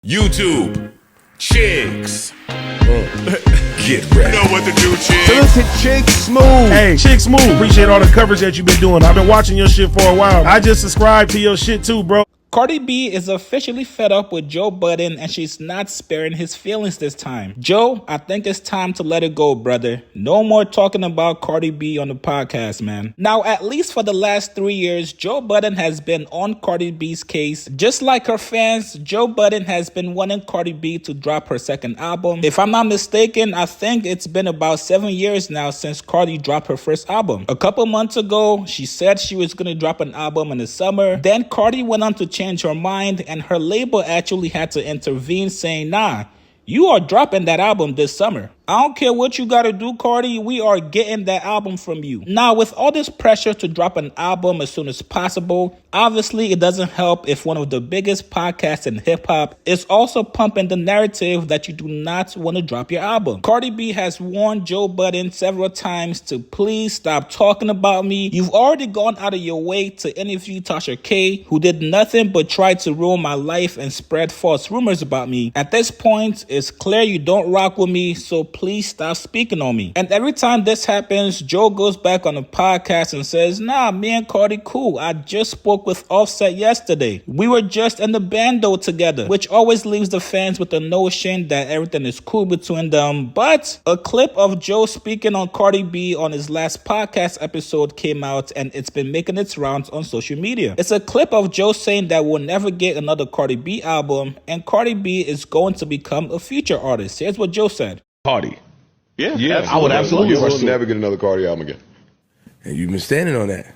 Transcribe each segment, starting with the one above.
YouTube, chicks. Get ready. You know what to do, chicks. Listen, Chick Smooth. Hey, Chick Smooth. Appreciate all the coverage that you've been doing. I've been watching your shit for a while. I just subscribed to your shit too, bro. Cardi B is officially fed up with Joe Budden and she's not sparing his feelings this time. Joe, I think it's time to let it go, brother. No more talking about Cardi B on the podcast, man. Now, at least for the last 3 years, Joe Budden has been on Cardi B's case. Just like her fans, Joe Budden has been wanting Cardi B to drop her second album. If I'm not mistaken, I think it's been about 7 years now since Cardi dropped her first album. A couple months ago, she said she was going to drop an album in the summer. Then Cardi went on to change her mind and her label actually had to intervene saying, nah, you are dropping that album this summer. I don't care what you gotta do, Cardi, we are getting that album from you. Now, with all this pressure to drop an album as soon as possible, obviously it doesn't help if one of the biggest podcasts in hip-hop is also pumping the narrative that you do not want to drop your album. Cardi B has warned Joe Budden several times to please stop talking about me. You've already gone out of your way to interview Tasha K, who did nothing but try to ruin my life and spread false rumors about me. At this point, it's clear you don't rock with me, so please stop speaking on me. And every time this happens, Joe goes back on the podcast and says, nah, me and Cardi cool. I just spoke with Offset yesterday. We were just in the bando together, which always leaves the fans with the notion that everything is cool between them. But a clip of Joe speaking on Cardi B on his last podcast episode came out and it's been making its rounds on social media. It's a clip of Joe saying that we'll never get another Cardi B album and Cardi B is going to become a future artist. Here's what Joe said. Cardi. Yeah, I would absolutely You will pursue. never get another Cardi album again. And you've been standing on that.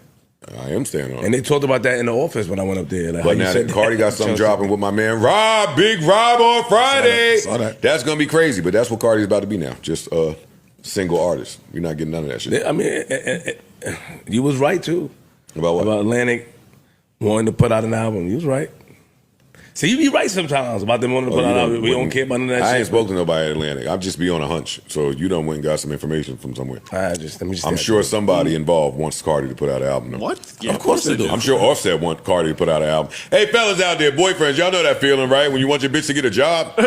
I am standing on it. And they talked about that in the office when I went up there. Like But now that Cardi got something dropping with my man Rob, Big Rob on Friday. Saw that. That's going to be crazy, but that's what Cardi's about to be now. Just a single artist. You're not getting none of that shit. I mean, you was right, too. About what? About Atlantic wanting to put out an album. You was right. See, you be right sometimes about them wanting to put out an album. We don't care about none of that shit. I ain't spoken to nobody at Atlantic. I'll just be on a hunch. So you done went and got some information from somewhere. I'm sure somebody involved wants Cardi to put out an album. What? Yeah, of course they do. I'm sure Offset wants Cardi to put out an album. Hey, fellas out there, boyfriends, y'all know that feeling, right? When you want your bitch to get a job,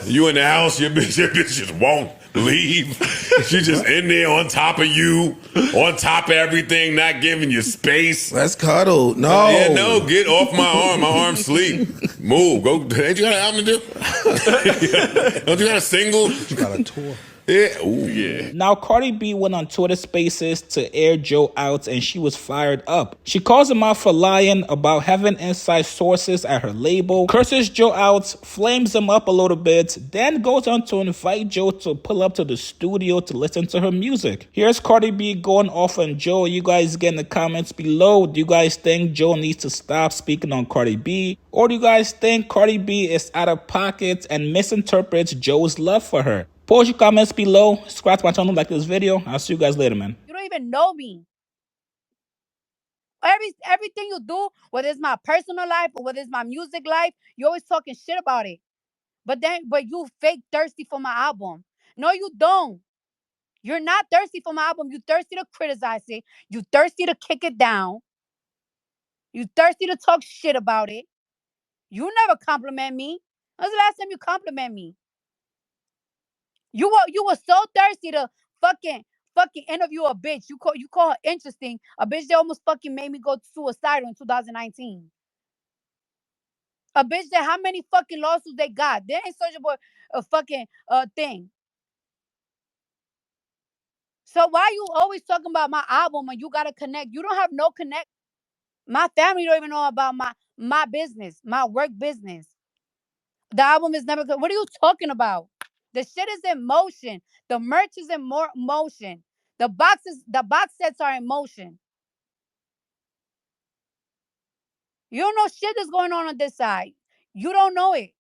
you in the house, your bitch just won't leave. She just in there on top of you, on top of everything, not giving you space. Let's cuddle. No. Yeah, no, get off my arm. My arm sleep. Move. Go. Ain't you got an album to do? Don't you got a single? You got a tour. Yeah. Ooh, yeah. Now, Cardi B went on Twitter Spaces to air Joe out and she was fired up. She calls him out for lying about having inside sources at her label, curses Joe out, flames him up a little bit, then goes on to invite Joe to pull up to the studio to listen to her music. Here's Cardi B going off on Joe. You guys get in the comments below. Do you guys think Joe needs to stop speaking on Cardi B? Or do you guys think Cardi B is out of pocket and misinterprets Joe's love for her? Post your comments below. Subscribe to my channel, like this video. I'll see you guys later, man. You don't even know me. Everything you do, whether it's my personal life or whether it's my music life, you're always talking shit about it. But you fake thirsty for my album. No, you don't. You're not thirsty for my album. You thirsty to criticize it. You thirsty to kick it down. You thirsty to talk shit about it. You never compliment me. When's the last time you compliment me? You were so thirsty to fucking interview a bitch. You call her interesting. A bitch that almost fucking made me go suicidal in 2019. A bitch that how many fucking lawsuits they got? They ain't searching for a fucking thing. So why you always talking about my album and you gotta connect? You don't have no connect. My family don't even know about my business, my work business. The album is never good. What are you talking about? The shit is in motion. The merch is in motion. The box sets are in motion. You don't know shit that's going on this side. You don't know it.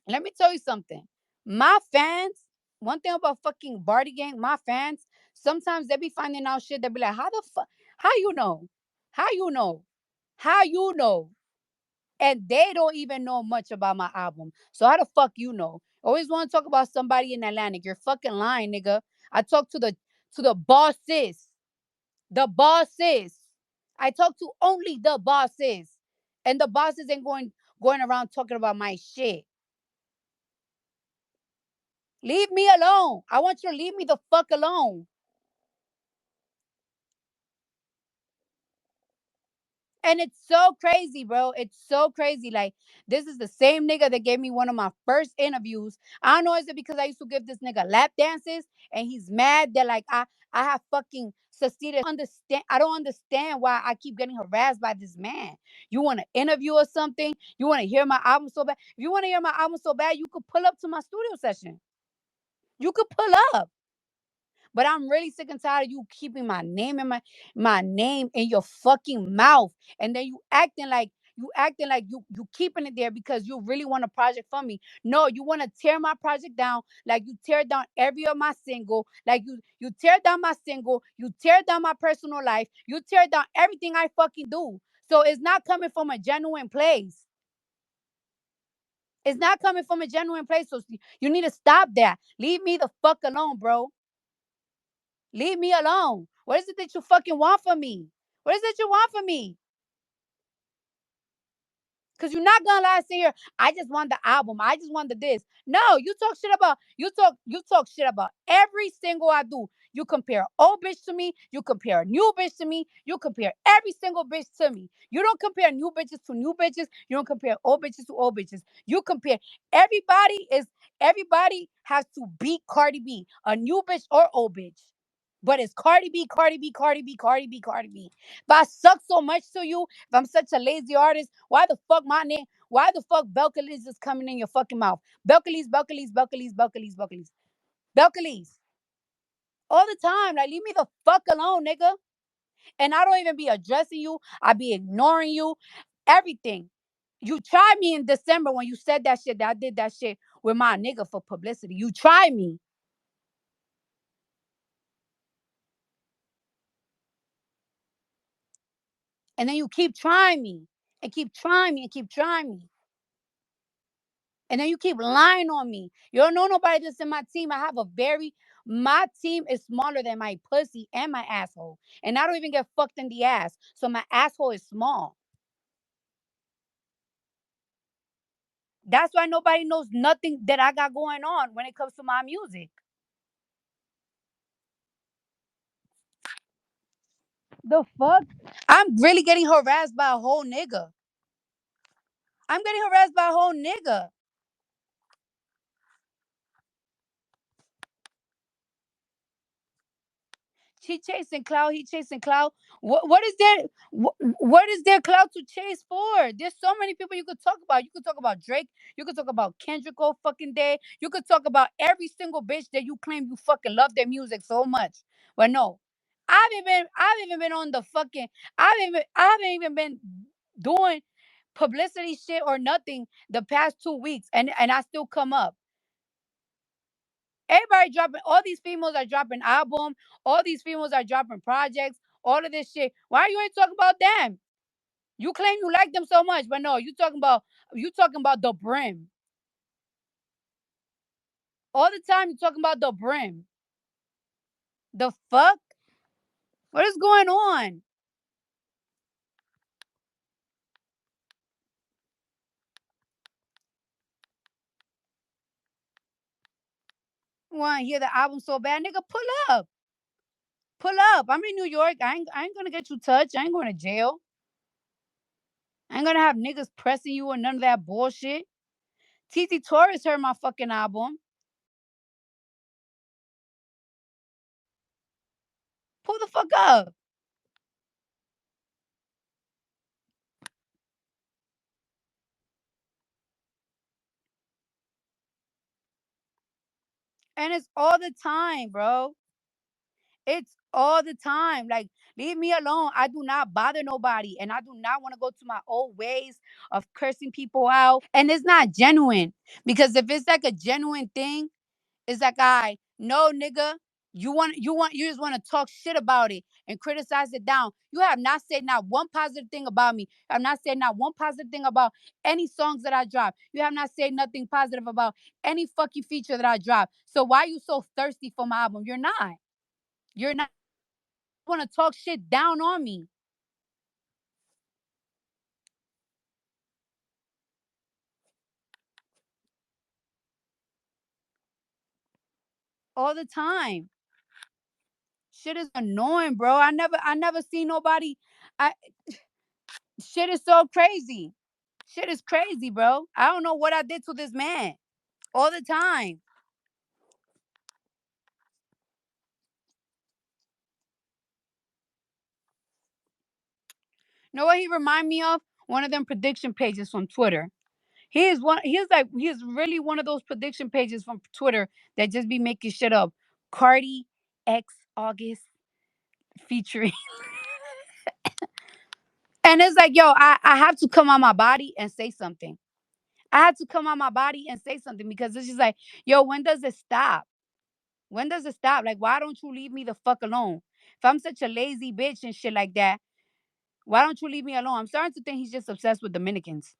Let me tell you something. My fans, one thing about fucking Barty Gang, my fans, sometimes they be finding out shit. They be like, how the fuck? How you know? How you know? How you know? And they don't even know much about my album. So how the fuck you know? Always want to talk about somebody in Atlantic. You're fucking lying, nigga. I talk to the bosses. The bosses. I talk to only the bosses. And the bosses ain't going going around talking about my shit. Leave me alone. I want you to leave me the fuck alone. And it's so crazy, bro. It's so crazy. Like, this is the same nigga that gave me one of my first interviews. I don't know, is it because I used to give this nigga lap dances and he's mad that like I have fucking succeeded. I don't understand why I keep getting harassed by this man. You want to interview or something? You want to hear my album so bad? If you want to hear my album so bad, you could pull up to my studio session. You could pull up. But I'm really sick and tired of you keeping my name in my name in your fucking mouth. And then you keeping it there because you really want a project from me. No, you want to tear my project down like you tear down every of my single. Like you tear down my single, you tear down my personal life, you tear down everything I fucking do. So it's not coming from a genuine place. It's not coming from a genuine place. So you need to stop that. Leave me the fuck alone, bro. Leave me alone. What is it that you fucking want from me? What is it you want from me? Because you're not gonna lie, say here, I just want the album. I just want the this. No, you talk shit about every single I do. You compare old bitch to me, you compare new bitch to me, you compare every single bitch to me. You don't compare new bitches to new bitches, you don't compare old bitches to old bitches. You compare everybody has to beat Cardi B, a new bitch or old bitch. But it's Cardi B, Cardi B, Cardi B, Cardi B, Cardi B. If I suck so much to you, if I'm such a lazy artist, why the fuck my name? Why the fuck Belcalis is coming in your fucking mouth? Belcalis, Belcalis, Belcalis, Belcalis, Belcalis. Belcalis. All the time. Like, leave me the fuck alone, nigga. And I don't even be addressing you. I be ignoring you. Everything. You tried me in December when you said that shit, that I did that shit with my nigga for publicity. You tried me. And then you keep trying me. And keep trying me and keep trying me. And then you keep lying on me. You don't know nobody that's in my team. My team is smaller than my pussy and my asshole. And I don't even get fucked in the ass. So my asshole is small. That's why nobody knows nothing that I got going on when it comes to my music. The fuck? I'm really getting harassed by a whole nigga. I'm getting harassed by a whole nigga. He chasing clout. He chasing clout. What is there clout to chase for? There's so many people you could talk about. You could talk about Drake. You could talk about Kendrick all fucking day. You could talk about every single bitch that you claim you fucking love their music so much. But no, I haven't been on the fucking. I haven't even been doing publicity shit or nothing the past 2 weeks, and I still come up. Everybody dropping, all these females are dropping album, all these females are dropping projects, all of this shit. Why are you ain't talking about them? You claim you like them so much, but no, you talking about the brim. All the time you talking about the brim. The fuck? What is going on? Want to hear the album so bad, nigga? Pull up. Pull up. I'm in New York. I ain't gonna get you touched. I ain't going to jail. I ain't gonna have niggas pressing you or none of that bullshit. TT Torres heard my fucking album. Pull the fuck up. And it's all the time, bro. It's all the time. Like, leave me alone. I do not bother nobody. And I do not want to go to my old ways of cursing people out. And it's not genuine. Because if it's like a genuine thing, it's like, no, nigga. You just want to talk shit about it and criticize it down. You have not said not one positive thing about me. You have not said not one positive thing about any songs that I drop. You have not said nothing positive about any fucking feature that I drop. So why are you so thirsty for my album? You're not. You're not want to talk shit down on me. all the time. Shit is annoying, bro. I never seen nobody. I Shit is so crazy. Shit is crazy, bro. I don't know what I did to this man. All the time. You know what he remind me of? One of them prediction pages from Twitter. He's really one of those prediction pages from Twitter that just be making shit up. Cardi X August featuring. And it's like, yo, I have to come on my body and say something. I had to come on my body and say something because it's just like, yo, when does it stop? When does it stop? Like, why don't you leave me the fuck alone? If I'm such a lazy bitch and shit like that, why don't you leave me alone? I'm starting to think he's just obsessed with Dominicans.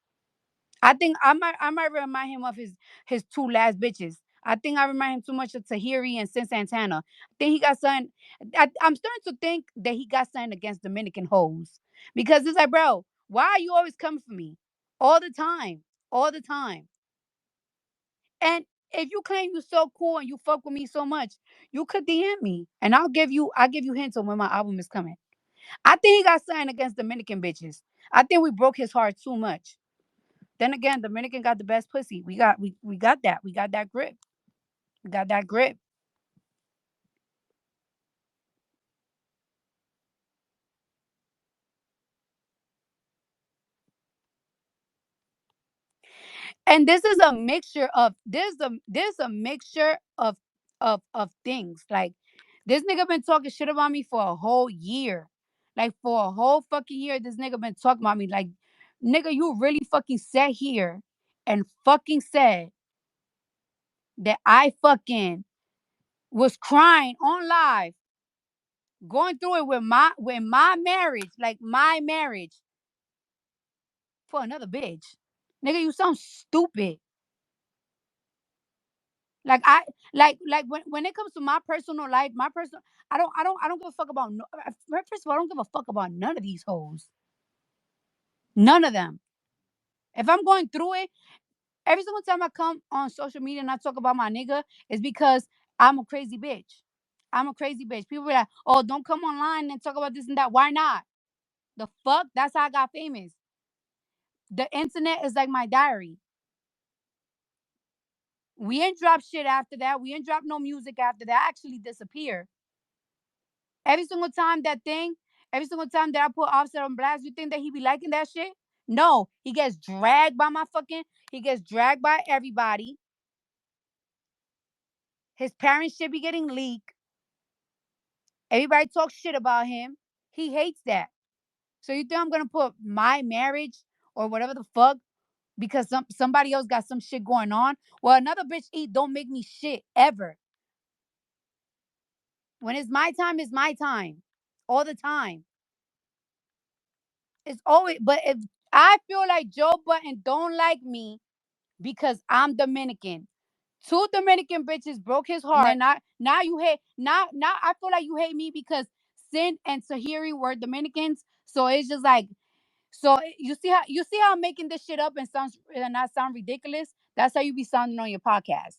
I think I might remind him of his two last bitches. I think I remind him too much of Tahiri and Sin Santana. I think he got something. I'm starting to think that he got something against Dominican hoes because it's like, bro, why are you always coming for me all the time, all the time? And if you claim you're so cool and you fuck with me so much, you could DM me and I'll give you hints on when my album is coming. I think he got something against Dominican bitches. I think we broke his heart too much. Then again, Dominican got the best pussy. We got that. We got that grip. We got that grip. And this is a mixture of there's a mixture of things. Like this nigga been talking shit about me for a whole year. Like for a whole fucking year, this nigga been talking about me. Like, nigga, you really fucking sat here and fucking said that I fucking was crying on live, going through it with my marriage, like my marriage, for another bitch. Nigga, you sound stupid. Like when it comes to my personal life, I don't give a fuck about no, first of all, I don't give a fuck about none of these hoes. None of them. If I'm going through it, every single time I come on social media and I talk about my nigga, it's because I'm a crazy bitch. I'm a crazy bitch. People be like, oh, don't come online and talk about this and that. Why not? The fuck? That's how I got famous. The internet is like my diary. We ain't drop shit after that. We ain't drop no music after that. I actually disappear. Every single time every single time that I put Offset on blast, you think that he be liking that shit? No, he gets dragged by everybody. His parents should be getting leaked. Everybody talks shit about him. He hates that. So you think I'm gonna put my marriage or whatever the fuck because somebody else got some shit going on? Well, another bitch eat don't make me shit ever. When it's my time. All the time. It's always, but if I feel like Joe Budden don't like me because I'm Dominican. Two Dominican bitches broke his heart. And then now you hate now I feel like you hate me because Sin and Sahiri were Dominicans. So it's just like, so you see how I'm making this shit up and not sound ridiculous? That's how you be sounding on your podcast.